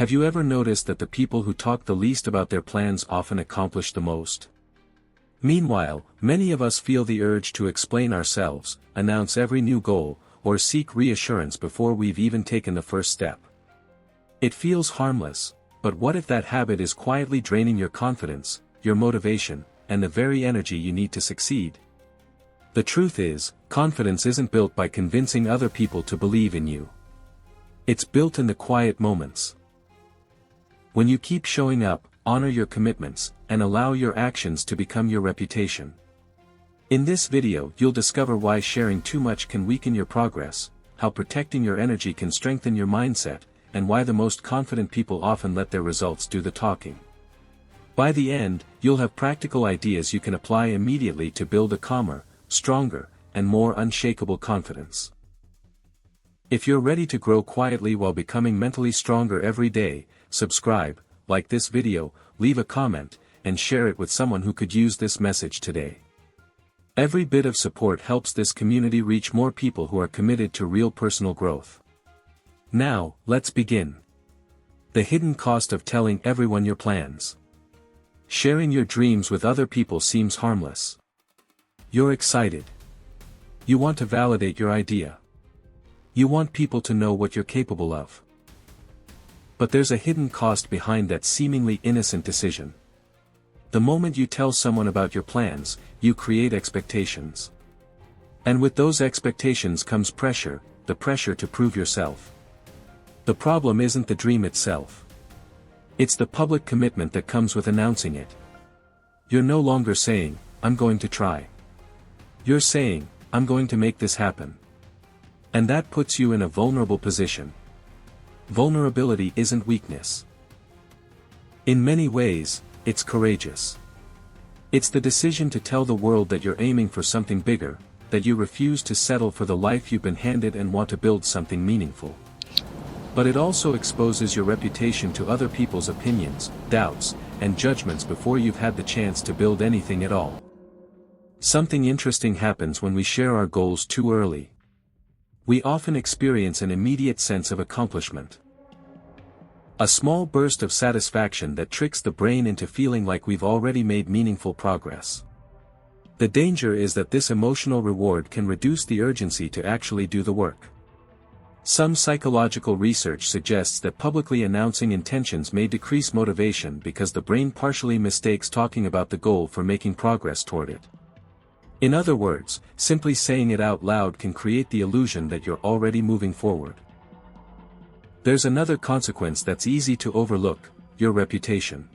Have you ever noticed that the people who talk the least about their plans often accomplish the most? Meanwhile, many of us feel the urge to explain ourselves, announce every new goal, or seek reassurance before we've even taken the first step. It feels harmless, but what if that habit is quietly draining your confidence, your motivation, and the very energy you need to succeed? The truth is, confidence isn't built by convincing other people to believe in you. It's built in the quiet moments. When you keep showing up, honor your commitments, and allow your actions to become your reputation. In this video, you'll discover why sharing too much can weaken your progress, how protecting your energy can strengthen your mindset, and why the most confident people often let their results do the talking. By the end, you'll have practical ideas you can apply immediately to build a calmer, stronger, and more unshakable confidence. If you're ready to grow quietly while becoming mentally stronger every day, subscribe, like this video, leave a comment, and share it with someone who could use this message today. Every bit of support helps this community reach more people who are committed to real personal growth. Now, let's begin. The hidden cost of telling everyone your plans. Sharing your dreams with other people seems harmless. You're excited. You want to validate your idea. You want people to know what you're capable of. But there's a hidden cost behind that seemingly innocent decision. The moment you tell someone about your plans, you create expectations. And with those expectations comes pressure, the pressure to prove yourself. The problem isn't the dream itself. It's the public commitment that comes with announcing it. You're no longer saying, "I'm going to try." You're saying, "I'm going to make this happen." And that puts you in a vulnerable position. Vulnerability isn't weakness. In many ways, it's courageous. It's the decision to tell the world that you're aiming for something bigger, that you refuse to settle for the life you've been handed and want to build something meaningful. But it also exposes your reputation to other people's opinions, doubts, and judgments before you've had the chance to build anything at all. Something interesting happens when we share our goals too early. We often experience an immediate sense of accomplishment. A small burst of satisfaction that tricks the brain into feeling like we've already made meaningful progress. The danger is that this emotional reward can reduce the urgency to actually do the work. Some psychological research suggests that publicly announcing intentions may decrease motivation because the brain partially mistakes talking about the goal for making progress toward it. In other words, simply saying it out loud can create the illusion that you're already moving forward. There's another consequence that's easy to overlook: your reputation.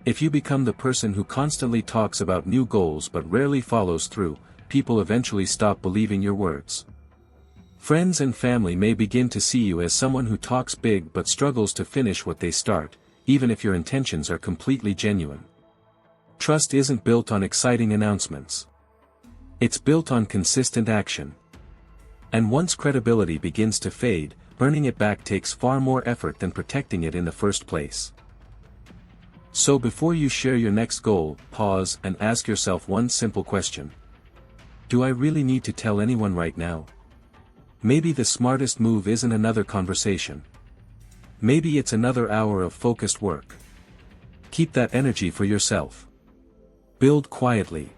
If you become the person who constantly talks about new goals but rarely follows through, people eventually stop believing your words. Friends and family may begin to see you as someone who talks big but struggles to finish what they start, even if your intentions are completely genuine. Trust isn't built on exciting announcements. It's built on consistent action. And once credibility begins to fade, earning it back takes far more effort than protecting it in the first place. So before you share your next goal, pause and ask yourself one simple question. Do I really need to tell anyone right now? Maybe the smartest move isn't another conversation. Maybe it's another hour of focused work. Keep that energy for yourself. Build quietly.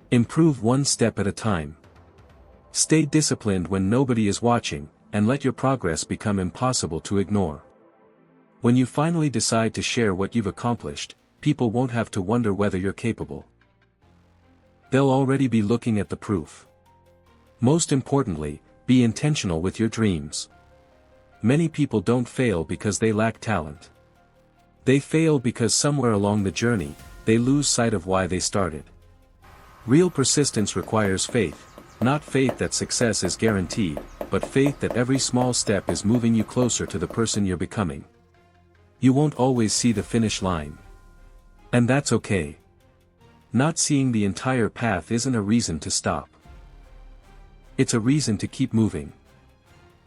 Improve one step at a time. Stay disciplined when nobody is watching, and let your progress become impossible to ignore. When you finally decide to share what you've accomplished, people won't have to wonder whether you're capable. They'll already be looking at the proof. Most importantly, be intentional with your dreams. Many people don't fail because they lack talent. They fail because somewhere along the journey, they lose sight of why they started. Real persistence requires faith, not faith that success is guaranteed, but faith that every small step is moving you closer to the person you're becoming. You won't always see the finish line. And that's okay. Not seeing the entire path isn't a reason to stop. It's a reason to keep moving.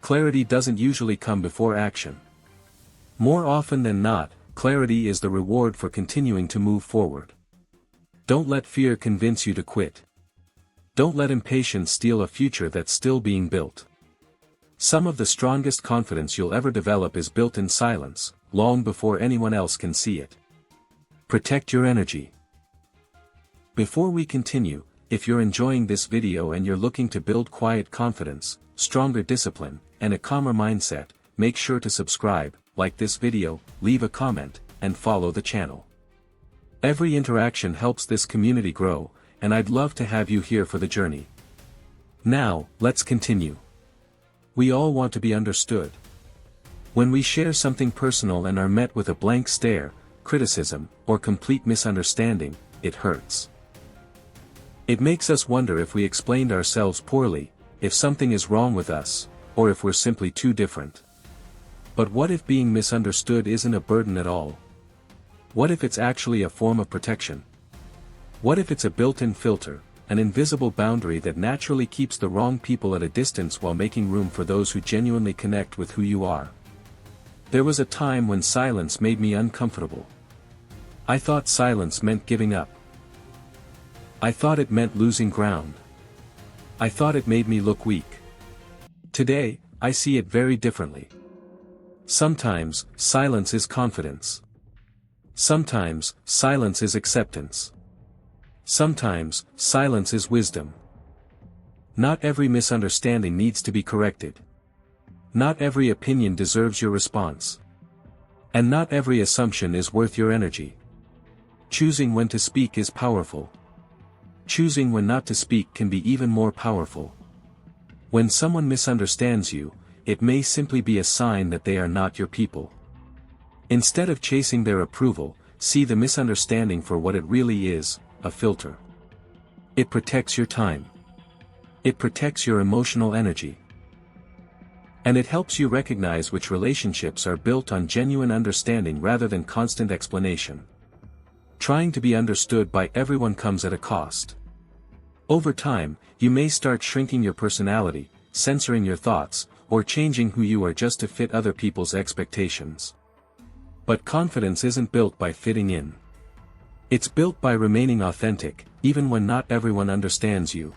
Clarity doesn't usually come before action. More often than not, clarity is the reward for continuing to move forward. Don't let fear convince you to quit. Don't let impatience steal a future that's still being built. Some of the strongest confidence you'll ever develop is built in silence, long before anyone else can see it. Protect your energy. Before we continue, if you're enjoying this video and you're looking to build quiet confidence, stronger discipline, and a calmer mindset, make sure to subscribe, like this video, leave a comment, and follow the channel. Every interaction helps this community grow, and I'd love to have you here for the journey. Now, let's continue. We all want to be understood. When we share something personal and are met with a blank stare, criticism, or complete misunderstanding, it hurts. It makes us wonder if we explained ourselves poorly, if something is wrong with us, or if we're simply too different. But what if being misunderstood isn't a burden at all? What if it's actually a form of protection? What if it's a built-in filter, an invisible boundary that naturally keeps the wrong people at a distance while making room for those who genuinely connect with who you are? There was a time when silence made me uncomfortable. I thought silence meant giving up. I thought it meant losing ground. I thought it made me look weak. Today, I see it very differently. Sometimes, silence is confidence. Sometimes, silence is acceptance. Sometimes, silence is wisdom. Not every misunderstanding needs to be corrected. Not every opinion deserves your response. And not every assumption is worth your energy. Choosing when to speak is powerful. Choosing when not to speak can be even more powerful. When someone misunderstands you, it may simply be a sign that they are not your people. Instead of chasing their approval, see the misunderstanding for what it really is, a filter. It protects your time. It protects your emotional energy. And it helps you recognize which relationships are built on genuine understanding rather than constant explanation. Trying to be understood by everyone comes at a cost. Over time, you may start shrinking your personality, censoring your thoughts, or changing who you are just to fit other people's expectations. But confidence isn't built by fitting in. It's built by remaining authentic, even when not everyone understands you.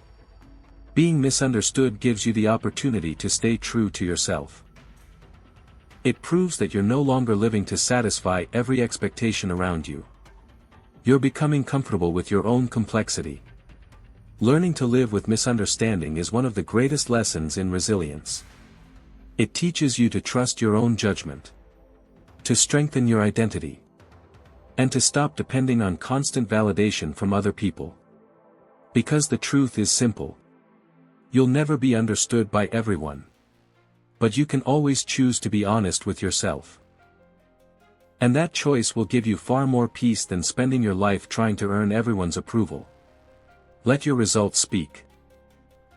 Being misunderstood gives you the opportunity to stay true to yourself. It proves that you're no longer living to satisfy every expectation around you. You're becoming comfortable with your own complexity. Learning to live with misunderstanding is one of the greatest lessons in resilience. It teaches you to trust your own judgment, to strengthen your identity, and to stop depending on constant validation from other people. Because the truth is simple. You'll never be understood by everyone. But you can always choose to be honest with yourself. And that choice will give you far more peace than spending your life trying to earn everyone's approval. Let your results speak.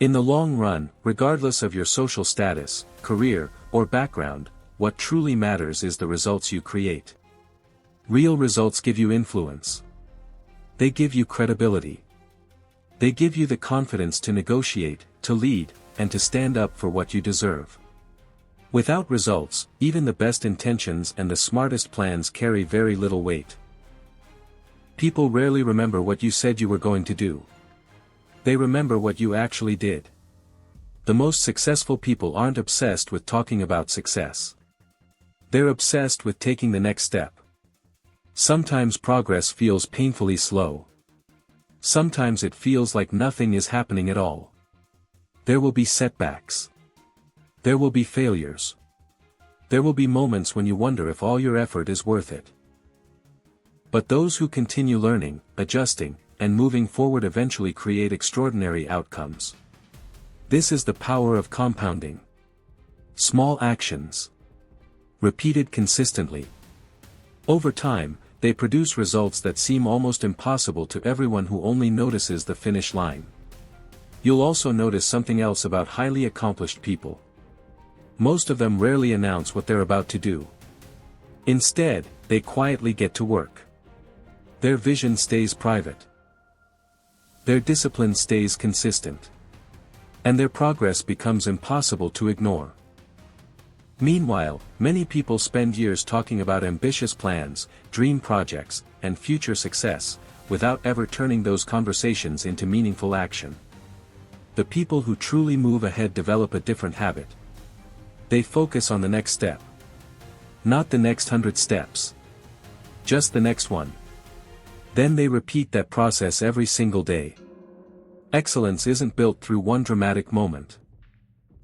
In the long run, regardless of your social status, career, or background, what truly matters is the results you create. Real results give you influence. They give you credibility. They give you the confidence to negotiate, to lead, and to stand up for what you deserve. Without results, even the best intentions and the smartest plans carry very little weight. People rarely remember what you said you were going to do. They remember what you actually did. The most successful people aren't obsessed with talking about success. They're obsessed with taking the next step. Sometimes progress feels painfully slow. Sometimes it feels like nothing is happening at all. There will be setbacks. There will be failures. There will be moments when you wonder if all your effort is worth it. But those who continue learning, adjusting, and moving forward eventually create extraordinary outcomes. This is the power of compounding. Small actions, repeated consistently. Over time, they produce results that seem almost impossible to everyone who only notices the finish line. You'll also notice something else about highly accomplished people. Most of them rarely announce what they're about to do. Instead, they quietly get to work. Their vision stays private. Their discipline stays consistent. And their progress becomes impossible to ignore. Meanwhile, many people spend years talking about ambitious plans, dream projects, and future success, without ever turning those conversations into meaningful action. The people who truly move ahead develop a different habit. They focus on the next step. Not the next 100 steps. Just the next one. Then they repeat that process every single day. Excellence isn't built through one dramatic moment.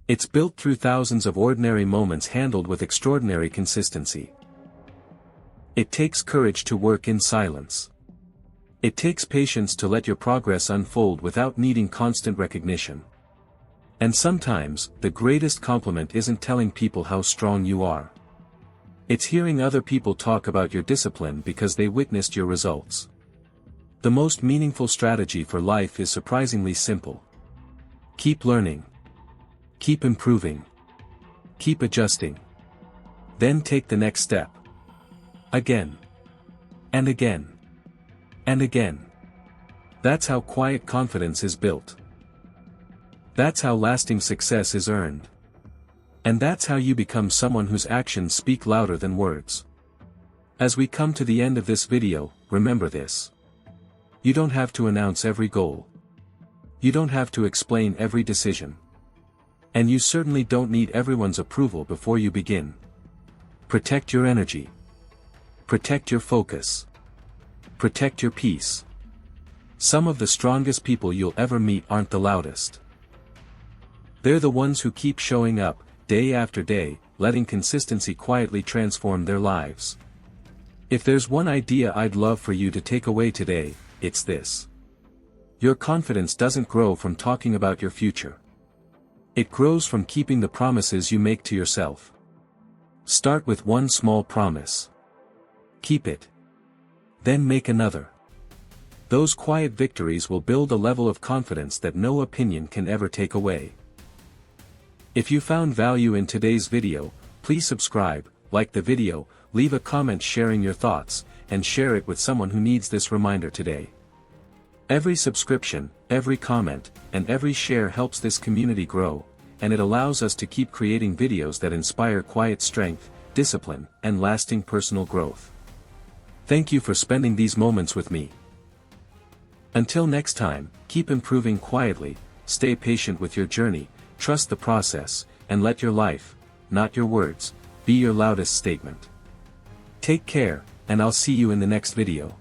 It's built through thousands of ordinary moments handled with extraordinary consistency. It takes courage to work in silence. It takes patience to let your progress unfold without needing constant recognition. And sometimes, the greatest compliment isn't telling people how strong you are. It's hearing other people talk about your discipline because they witnessed your results. The most meaningful strategy for life is surprisingly simple. Keep learning. Keep improving. Keep adjusting. Then take the next step. Again. And again. And again. That's how quiet confidence is built. That's how lasting success is earned. And that's how you become someone whose actions speak louder than words. As we come to the end of this video, remember this. You don't have to announce every goal. You don't have to explain every decision. And you certainly don't need everyone's approval before you begin. Protect your energy. Protect your focus. Protect your peace. Some of the strongest people you'll ever meet aren't the loudest. They're the ones who keep showing up, day after day, letting consistency quietly transform their lives. If there's one idea I'd love for you to take away today, it's this. Your confidence doesn't grow from talking about your future. It grows from keeping the promises you make to yourself. Start with one small promise. Keep it. Then make another. Those quiet victories will build a level of confidence that no opinion can ever take away. If you found value in today's video, please subscribe, like the video, leave a comment sharing your thoughts, and share it with someone who needs this reminder today. Every subscription, every comment, and every share helps this community grow, and it allows us to keep creating videos that inspire quiet strength, discipline, and lasting personal growth. Thank you for spending these moments with me. Until next time, keep improving quietly, stay patient with your journey, trust the process, and let your life, not your words, be your loudest statement. Take care, and I'll see you in the next video.